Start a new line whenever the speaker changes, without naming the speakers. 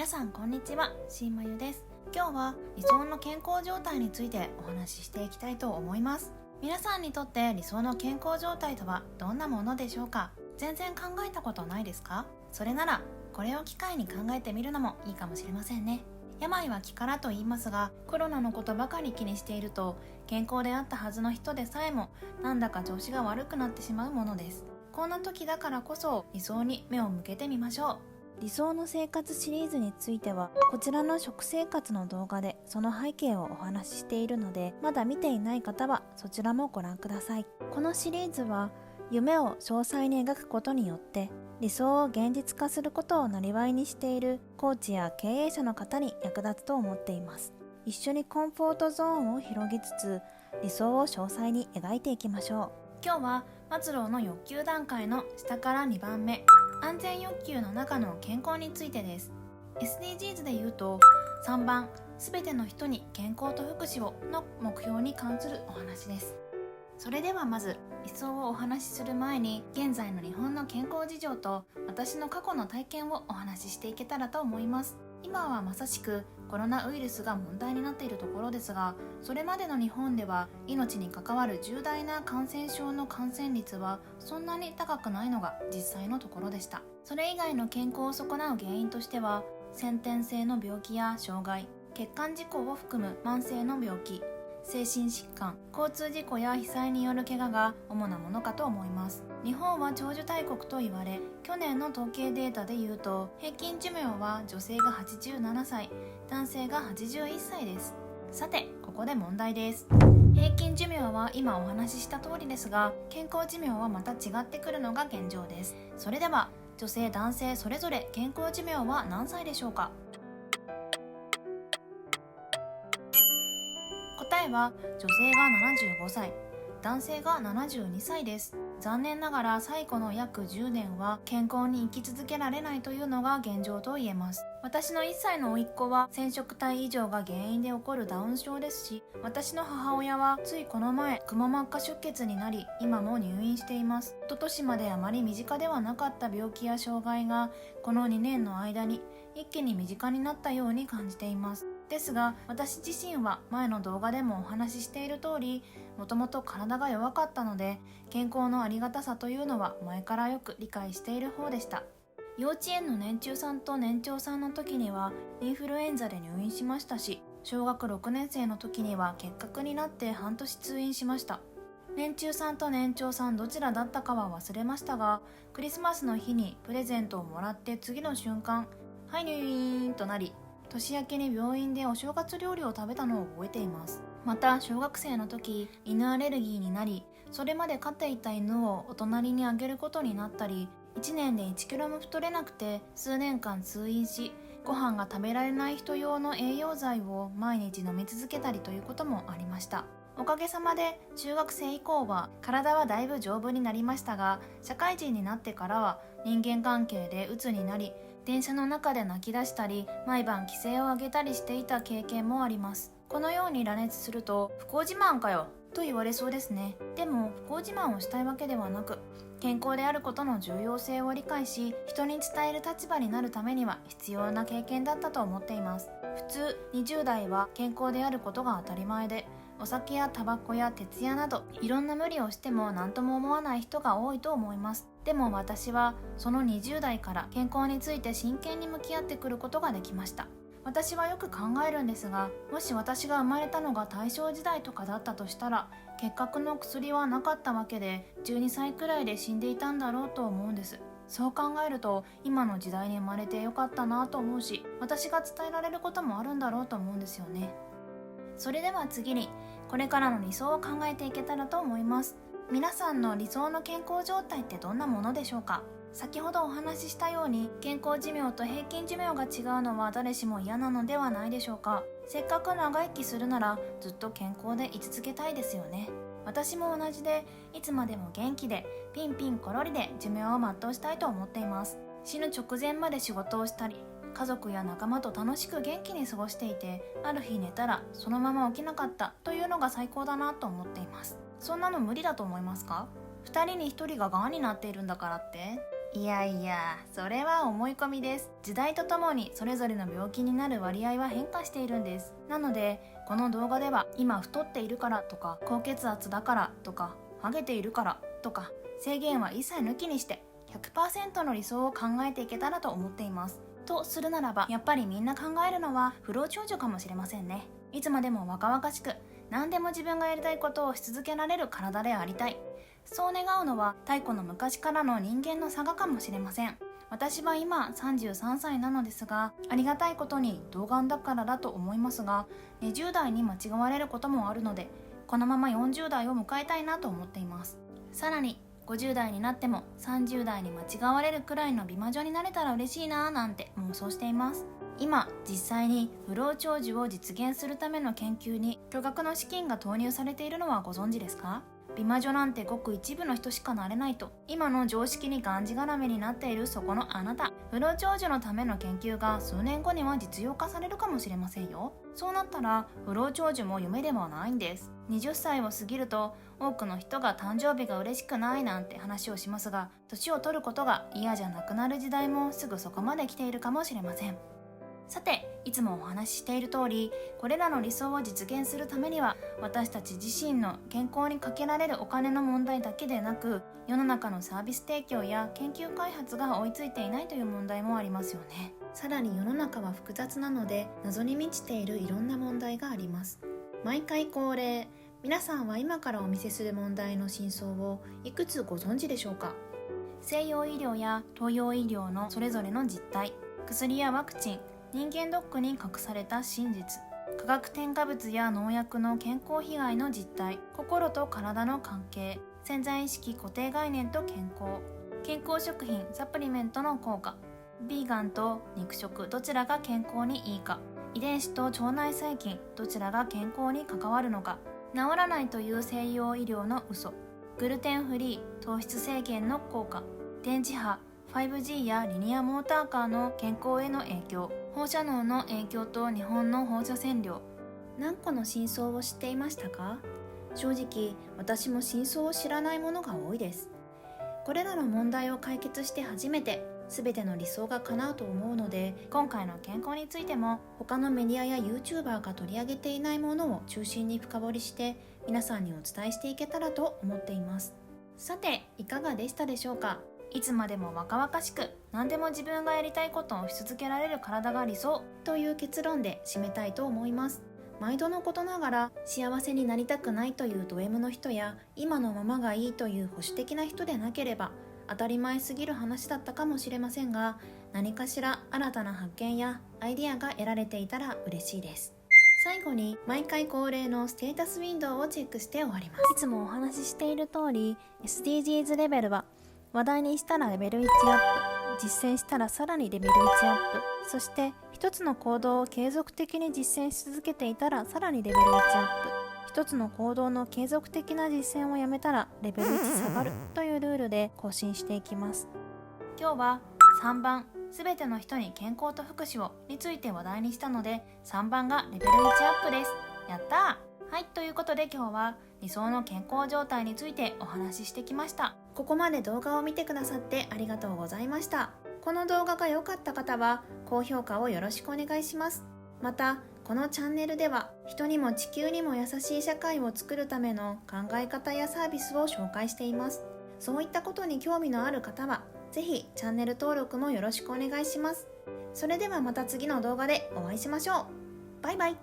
さんこんにちは、しんまゆです。今日は理想の健康状態についてお話ししていきたいと思います。皆さんにとって理想の健康状態とはどんなものでしょうか？全然考えたことないですか？それならこれを機会に考えてみるのもいいかもしれませんね。病は気からと言いますが、コロナのことばかり気にしていると健康であったはずの人でさえもなんだか調子が悪くなってしまうものです。こんな時だからこそ理想に目を向けてみましょう。理想の生活シリーズについてはこちらの食生活の動画でその背景をお話ししているので、まだ見ていない方はそちらもご覧ください。このシリーズは夢を詳細に描くことによって理想を現実化することを生りにしているコーチや経営者の方に役立つと思っています。一緒にコンフォートゾーンを広げつつ理想を詳細に描いていきましょう。今日はマズローの欲求段階の下から2番目、安全欲求の中の健康についてです。 SDGs で言うと3番、すべての人に健康と福祉をの目標に関するお話です。それではまず理想をお話しする前に、現在の日本の健康事情と私の過去の体験をお話ししていけたらと思います。今はまさしくコロナウイルスが問題になっているところですが、それまでの日本では命に関わる重大な感染症の感染率はそんなに高くないのが実際のところでした。それ以外の健康を損なう原因としては、先天性の病気や障害、血管事故を含む慢性の病気、精神疾患、交通事故や被災による怪我が主なものかと思います。日本は長寿大国と言われ、去年の統計データでいうと平均寿命は女性が87歳、男性が81歳です。さて、ここで問題です。平均寿命は今お話しした通りですが、健康寿命はまた違ってくるのが現状です。それでは女性男性それぞれ健康寿命は何歳でしょうか？答えは女性が75歳、男性が72歳です。残念ながら最後の約10年は健康に生き続けられないというのが現状と言えます。私の1歳の甥っ子は染色体異常が原因で起こるダウン症ですし、私の母親はついこの前くも膜下出血になり今も入院しています。一昨年まであまり身近ではなかった病気や障害がこの2年の間に一気に身近になったように感じています。ですが私自身は前の動画でもお話ししている通り、もともと体が弱かったので健康のありがたさというのは前からよく理解している方でした。幼稚園の年中さんと年長さんの時にはインフルエンザで入院しましたし、小学6年生の時には結核になって半年通院しました。年中さんと年長さんどちらだったかは忘れましたが、クリスマスの日にプレゼントをもらって次の瞬間、はい入院となり、年明けに病院でお正月料理を食べたのを覚えています。また小学生の時、犬アレルギーになり、それまで飼っていた犬をお隣にあげることになったり、1年で1キロも太れなくて数年間通院し、ご飯が食べられない人用の栄養剤を毎日飲み続けたりということもありました。おかげさまで中学生以降は体はだいぶ丈夫になりましたが、社会人になってからは人間関係で鬱になり、電車の中で泣き出したり毎晩気勢を上げたりしていた経験もあります。このように羅熱すると不幸自慢かよと言われそうですね。でも不幸自慢をしたいわけではなく、健康であることの重要性を理解し人に伝える立場になるためには必要な経験だったと思っています。普通20代は健康であることが当たり前で、お酒やタバコや徹夜などいろんな無理をしても何とも思わない人が多いと思います。でも私はその20代から健康について真剣に向き合ってくることができました。私はよく考えるんですが、もし私が生まれたのが大正時代とかだったとしたら、結核の薬はなかったわけで12歳くらいで死んでいたんだろうと思うんです。そう考えると今の時代に生まれてよかったなと思うし、私が伝えられることもあるんだろうと思うんですよね。それでは次にこれからの理想を考えていけたらと思います。皆さんの理想の健康状態ってどんなものでしょうか？先ほどお話ししたように健康寿命と平均寿命が違うのは誰しも嫌なのではないでしょうか。せっかく長生きするならずっと健康で居続けたいですよね。私も同じで、いつまでも元気でピンピンコロリで寿命を全うしたいと思っています。死ぬ直前まで仕事をしたり家族や仲間と楽しく元気に過ごしていて、ある日寝たらそのまま起きなかったというのが最高だなと思っています。そんなの無理だと思いますか？2人に1人ががんになっているんだからっていやいや、それは思い込みです。時代とともにそれぞれの病気になる割合は変化しているんです。なのでこの動画では今太っているからとか高血圧だからとかハゲているからとか制限は一切抜きにして 100% の理想を考えていけたらと思っています。とするならばやっぱりみんな考えるのは不老長寿かもしれませんね。いつまでも若々しく何でも自分がやりたいことをし続けられる体でありたい。そう願うのは太古の昔からの人間の差がかもしれません。私は今33歳なのですが、ありがたいことに童顔だからだと思いますが、20代に間違われることもあるので、このまま40代を迎えたいなと思っています。さらに50代になっても30代に間違われるくらいの美魔女になれたら嬉しいななんて妄想しています。今実際に不老長寿を実現するための研究に巨額の資金が投入されているのはご存知ですか？美魔女なんてごく一部の人しかなれないと今の常識にがんじがらめになっているそこのあなた、不老長寿のための研究が数年後には実用化されるかもしれませんよ。そうなったら不老長寿も夢ではないんです。20歳を過ぎると多くの人が誕生日が嬉しくないなんて話をしますが、年を取ることが嫌じゃなくなる時代もすぐそこまで来ているかもしれません。さて、いつもお話ししている通り、これらの理想を実現するためには私たち自身の健康にかけられるお金の問題だけでなく、世の中のサービス提供や研究開発が追いついていないという問題もありますよね。さらに世の中は複雑なので謎に満ちているいろんな問題があります。毎回恒例、皆さんは今からお見せする問題の真相をいくつご存知でしょうか？西洋医療や東洋医療のそれぞれの実態、薬やワクチン、人間ドックに隠された真実、化学添加物や農薬の健康被害の実態、心と体の関係、潜在意識固定概念と健康、健康食品サプリメントの効果、ビーガンと肉食どちらが健康にいいか、遺伝子と腸内細菌どちらが健康に関わるのか、治らないという西洋医療の嘘、グルテンフリー糖質制限の効果、電磁波 5G やリニアモーターカーの健康への影響、放射能の影響と日本の放射線量。何個の真相を知っていましたか？正直私も真相を知らないものが多いです。これらの問題を解決して初めて全ての理想が叶うと思うので、今回の健康についても他のメディアや YouTuber が取り上げていないものを中心に深掘りして皆さんにお伝えしていけたらと思っています。さて、いかがでしたでしょうか？いつまでも若々しく何でも自分がやりたいことをし続けられる体が理想という結論で締めたいと思います。毎度のことながら幸せになりたくないというド M の人や今のままがいいという保守的な人でなければ当たり前すぎる話だったかもしれませんが、何かしら新たな発見やアイディアが得られていたら嬉しいです。最後に毎回恒例のステータスウィンドウをチェックして終わります。いつもお話ししている通り SDGs レベルは話題にしたらレベル1アップ、実践したらさらにレベル1アップ、そして一つの行動を継続的に実践し続けていたらさらにレベル1アップ、一つの行動の継続的な実践をやめたらレベル1下がるというルールで更新していきます。今日は3番すべての人に健康と福祉をについて話題にしたので、3番がレベル1アップです。やったー。はい、ということで今日は理想の健康状態についてお話ししてきました。ここまで動画を見てくださってありがとうございました。この動画が良かった方は高評価をよろしくお願いします。またこのチャンネルでは人にも地球にも優しい社会を作るための考え方やサービスを紹介しています。そういったことに興味のある方はぜひチャンネル登録もよろしくお願いします。それではまた次の動画でお会いしましょう。バイバイ。